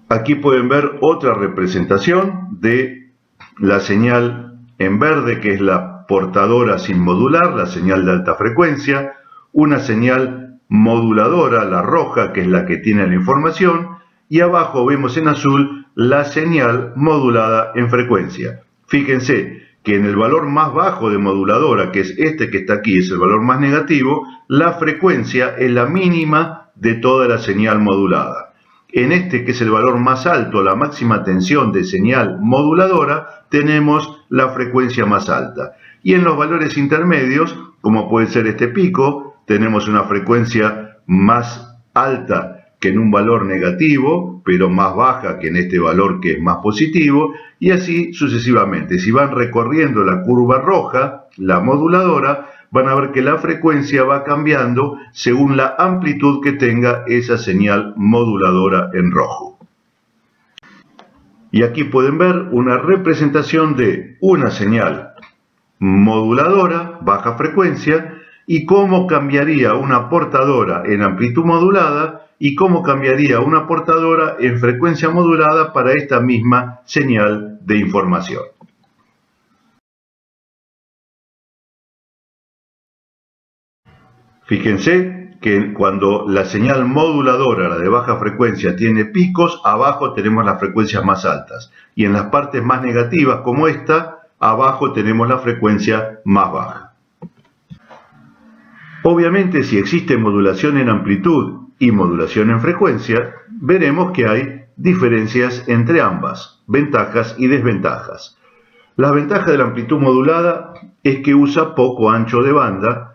Aquí pueden ver otra representación de la señal en verde, que es la portadora sin modular, la señal de alta frecuencia, una señal moduladora, la roja, que es la que tiene la información, y abajo vemos en azul la señal modulada en frecuencia. Fíjense que en el valor más bajo de moduladora, que es este que está aquí, es el valor más negativo, la frecuencia es la mínima de toda la señal modulada. En este, que es el valor más alto, la máxima tensión de señal moduladora, tenemos la frecuencia más alta. Y en los valores intermedios, como puede ser este pico, tenemos una frecuencia más alta que en un valor negativo, pero más baja que en este valor que es más positivo, y así sucesivamente. Si van recorriendo la curva roja, la moduladora, van a ver que la frecuencia va cambiando según la amplitud que tenga esa señal moduladora en rojo. Y aquí pueden ver una representación de una señal moduladora, baja frecuencia, y cómo cambiaría una portadora en amplitud modulada y cómo cambiaría una portadora en frecuencia modulada para esta misma señal de información. Fíjense que cuando la señal moduladora, la de baja frecuencia, tiene picos, abajo tenemos las frecuencias más altas. Y en las partes más negativas, como esta, abajo tenemos la frecuencia más baja. Obviamente, si existe modulación en amplitud y modulación en frecuencia, veremos que hay diferencias entre ambas, ventajas y desventajas. La ventaja de la amplitud modulada es que usa poco ancho de banda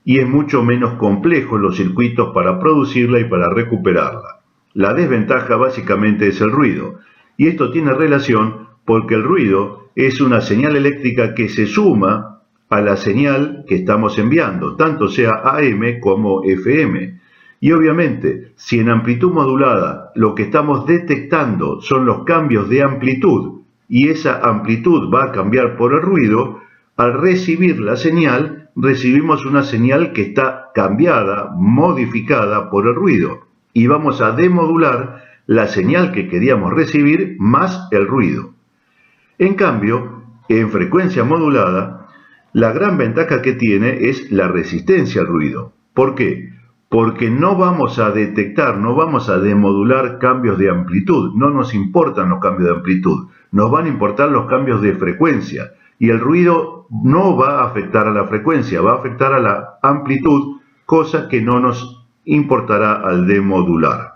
y es mucho menos complejo los circuitos para producirla y para recuperarla. La desventaja básicamente es el ruido, y esto tiene relación porque el ruido es una señal eléctrica que se suma a la señal que estamos enviando, tanto sea AM como FM. Y obviamente, si en amplitud modulada lo que estamos detectando son los cambios de amplitud, y esa amplitud va a cambiar por el ruido, al recibir la señal, recibimos una señal que está cambiada, modificada por el ruido, y vamos a demodular la señal que queríamos recibir más el ruido. En cambio, en frecuencia modulada, la gran ventaja que tiene es la resistencia al ruido. ¿Por qué? Porque no vamos a detectar, no vamos a demodular cambios de amplitud, no nos importan los cambios de amplitud, nos van a importar los cambios de frecuencia, y el ruido no va a afectar a la frecuencia, va a afectar a la amplitud, cosa que no nos importará al demodular.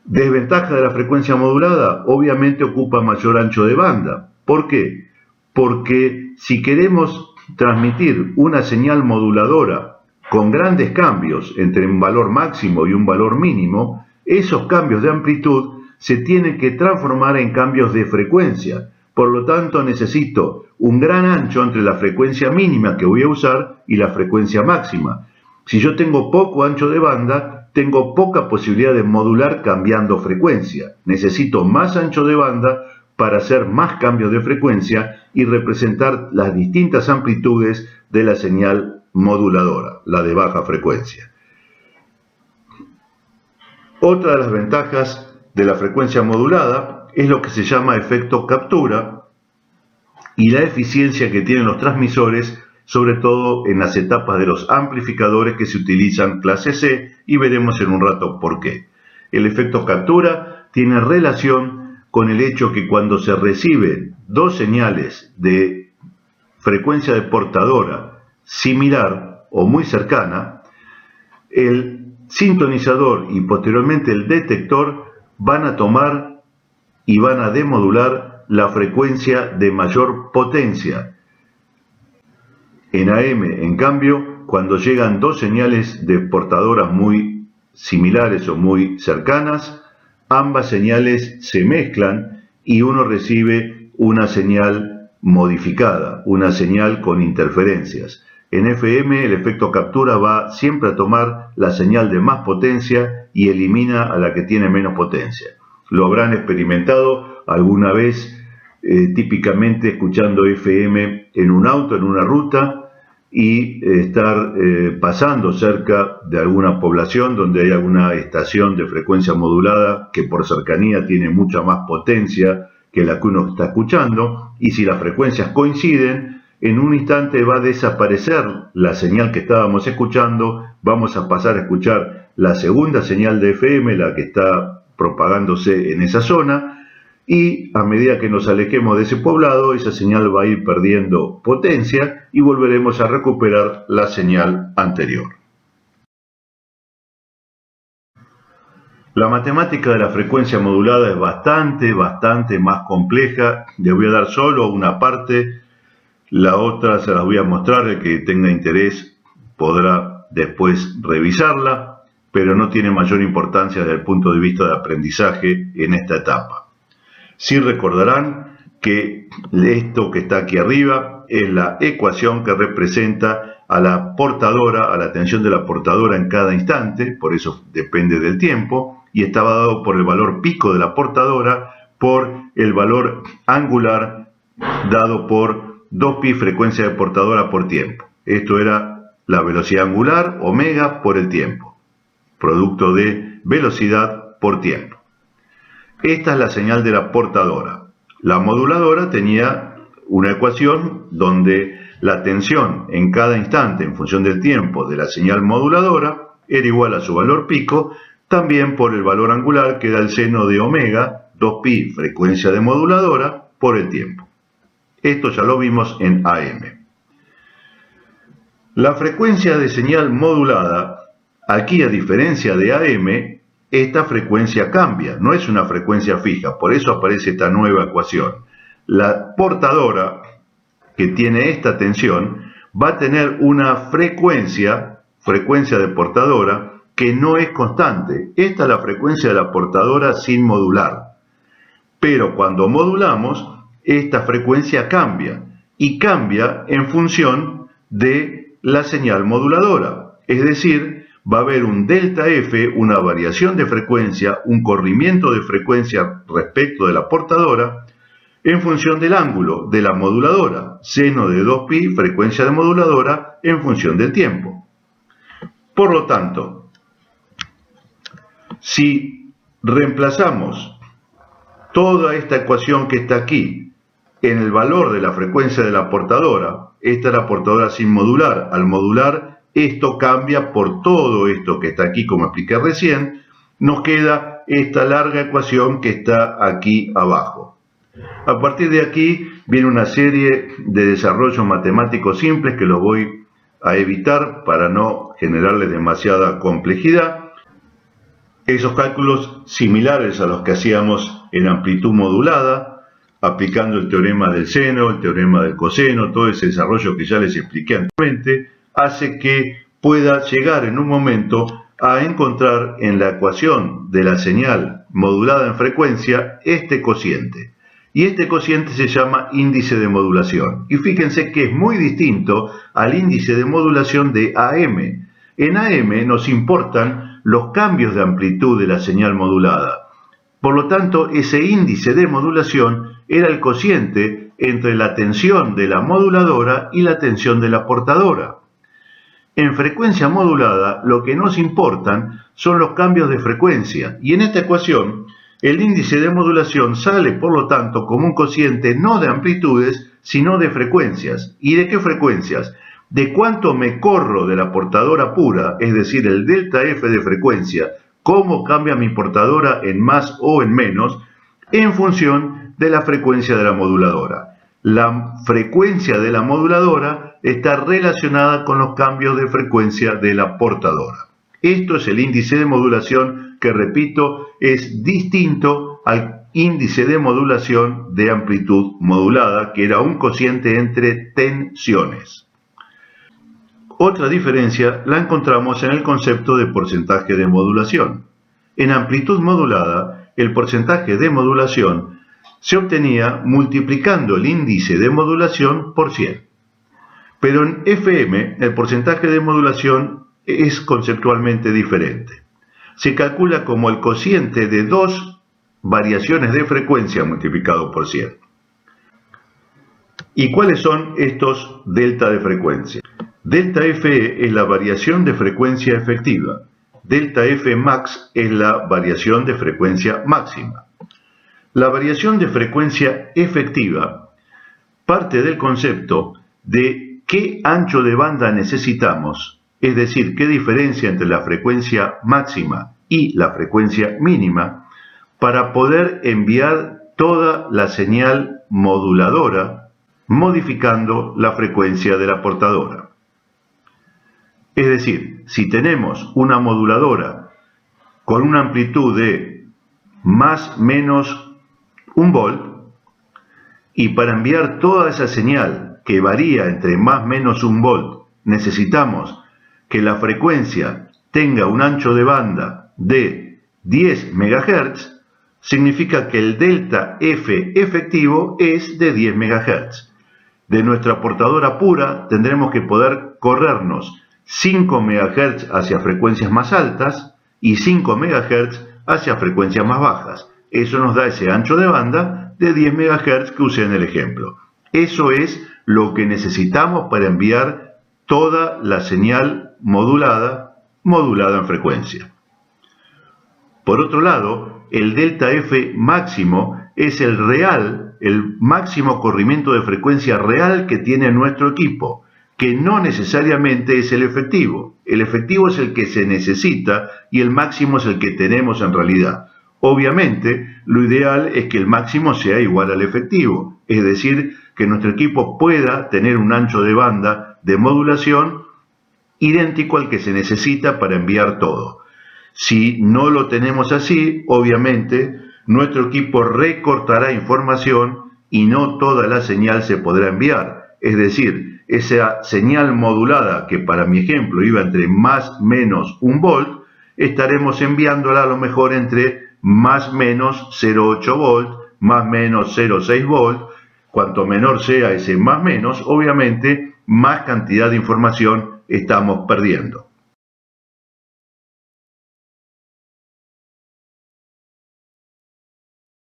Desventaja de la frecuencia modulada, obviamente ocupa mayor ancho de banda. ¿Por qué? Porque si queremos transmitir una señal moduladora con grandes cambios entre un valor máximo y un valor mínimo, esos cambios de amplitud se tienen que transformar en cambios de frecuencia. Por lo tanto, necesito un gran ancho entre la frecuencia mínima que voy a usar y la frecuencia máxima. Si yo tengo poco ancho de banda, tengo poca posibilidad de modular cambiando frecuencia. Necesito más ancho de banda para hacer más cambios de frecuencia y representar las distintas amplitudes de la señal moduladora, la de baja frecuencia. Otra de las ventajas de la frecuencia modulada es lo que se llama efecto captura y la eficiencia que tienen los transmisores, sobre todo en las etapas de los amplificadores que se utilizan clase C, y veremos en un rato por qué. El efecto captura tiene relación con el hecho que cuando se reciben dos señales de frecuencia de portadora similar o muy cercana, el sintonizador y posteriormente el detector van a tomar y van a demodular la frecuencia de mayor potencia. En AM, en cambio, cuando llegan dos señales de portadoras muy similares o muy cercanas, ambas señales se mezclan y uno recibe una señal modificada, una señal con interferencias. En FM el efecto captura va siempre a tomar la señal de más potencia y elimina a la que tiene menos potencia. Lo habrán experimentado alguna vez, típicamente escuchando FM en un auto, en una ruta, y estar pasando cerca de alguna población donde hay alguna estación de frecuencia modulada que por cercanía tiene mucha más potencia que la que uno está escuchando, y si las frecuencias coinciden, en un instante va a desaparecer la señal que estábamos escuchando, vamos a pasar a escuchar la segunda señal de FM, la que está propagándose en esa zona, y a medida que nos alejemos de ese poblado, esa señal va a ir perdiendo potencia y volveremos a recuperar la señal anterior. La matemática de la frecuencia modulada es bastante más compleja. Les voy a dar solo una parte, la otra se las voy a mostrar, el que tenga interés podrá después revisarla, pero no tiene mayor importancia desde el punto de vista de aprendizaje en esta etapa. Sí recordarán que esto que está aquí arriba es la ecuación que representa a la portadora, a la tensión de la portadora en cada instante, por eso depende del tiempo, y estaba dado por el valor pico de la portadora por el valor angular dado por 2pi frecuencia de portadora por tiempo. Esto era la velocidad angular, omega, por el tiempo, producto de velocidad por tiempo. Esta es la señal de la portadora. La moduladora tenía una ecuación donde la tensión en cada instante en función del tiempo de la señal moduladora era igual a su valor pico, también por el valor angular que era el seno de omega, 2pi frecuencia de moduladora, por el tiempo. Esto ya lo vimos en AM. La frecuencia de señal modulada, aquí a diferencia de AM, esta frecuencia cambia, no es una frecuencia fija, por eso aparece esta nueva ecuación. La portadora, que tiene esta tensión, va a tener una frecuencia de portadora, que no es constante. Esta es la frecuencia de la portadora sin modular. Pero cuando modulamos, esta frecuencia cambia, y cambia en función de la señal moduladora. Es decir, va a haber un delta F, una variación de frecuencia, un corrimiento de frecuencia respecto de la portadora, en función del ángulo de la moduladora, seno de 2pi, frecuencia de moduladora, en función del tiempo. Por lo tanto, si reemplazamos toda esta ecuación que está aquí en el valor de la frecuencia de la portadora, esta es la portadora sin modular, al modular esto cambia por todo esto que está aquí, como expliqué recién, nos queda esta larga ecuación que está aquí abajo. A partir de aquí viene una serie de desarrollos matemáticos simples que los voy a evitar para no generarles demasiada complejidad. Esos cálculos similares a los que hacíamos en amplitud modulada, aplicando el teorema del seno, el teorema del coseno, todo ese desarrollo que ya les expliqué anteriormente, hace que pueda llegar en un momento a encontrar en la ecuación de la señal modulada en frecuencia este cociente. Y este cociente se llama índice de modulación. Y fíjense que es muy distinto al índice de modulación de AM. En AM nos importan los cambios de amplitud de la señal modulada. Por lo tanto, ese índice de modulación era el cociente entre la tensión de la moduladora y la tensión de la portadora. En frecuencia modulada, lo que nos importan son los cambios de frecuencia, y en esta ecuación, el índice de modulación sale, por lo tanto, como un cociente no de amplitudes, sino de frecuencias. ¿Y de qué frecuencias? De cuánto me corro de la portadora pura, es decir, el delta F de frecuencia, cómo cambia mi portadora en más o en menos, en función de la frecuencia de la moduladora. La frecuencia de la moduladora está relacionada con los cambios de frecuencia de la portadora. Esto es el índice de modulación que, repito, es distinto al índice de modulación de amplitud modulada, que era un cociente entre tensiones. Otra diferencia la encontramos en el concepto de porcentaje de modulación. En amplitud modulada, el porcentaje de modulación se obtenía multiplicando el índice de modulación por 100. Pero en FM, el porcentaje de modulación es conceptualmente diferente. Se calcula como el cociente de dos variaciones de frecuencia multiplicado por 100. ¿Y cuáles son estos delta de frecuencia? Delta F es la variación de frecuencia efectiva. Delta F max es la variación de frecuencia máxima. La variación de frecuencia efectiva parte del concepto de qué ancho de banda necesitamos, es decir, qué diferencia entre la frecuencia máxima y la frecuencia mínima, para poder enviar toda la señal moduladora modificando la frecuencia de la portadora. Es decir, si tenemos una moduladora con una amplitud de más menos 1 volt, y para enviar toda esa señal que varía entre más menos 1 volt, necesitamos que la frecuencia tenga un ancho de banda de 10 MHz, significa que el delta F efectivo es de 10 MHz. De nuestra portadora pura tendremos que poder corrernos 5 MHz hacia frecuencias más altas y 5 MHz hacia frecuencias más bajas. Eso nos da ese ancho de banda de 10 MHz que usé en el ejemplo. Eso es lo que necesitamos para enviar toda la señal modulada en frecuencia. Por otro lado, el delta F máximo es el máximo corrimiento de frecuencia real que tiene nuestro equipo, que no necesariamente es el efectivo. El efectivo es el que se necesita y el máximo es el que tenemos en realidad. Obviamente, lo ideal es que el máximo sea igual al efectivo, es decir, que nuestro equipo pueda tener un ancho de banda de modulación idéntico al que se necesita para enviar todo. Si no lo tenemos así, obviamente, nuestro equipo recortará información y no toda la señal se podrá enviar. Es decir, esa señal modulada que para mi ejemplo iba entre más menos 1 volt, estaremos enviándola a lo mejor entre más menos 0,8 volt, más menos 0,6 volt. Cuanto menor sea ese más menos, obviamente más cantidad de información estamos perdiendo.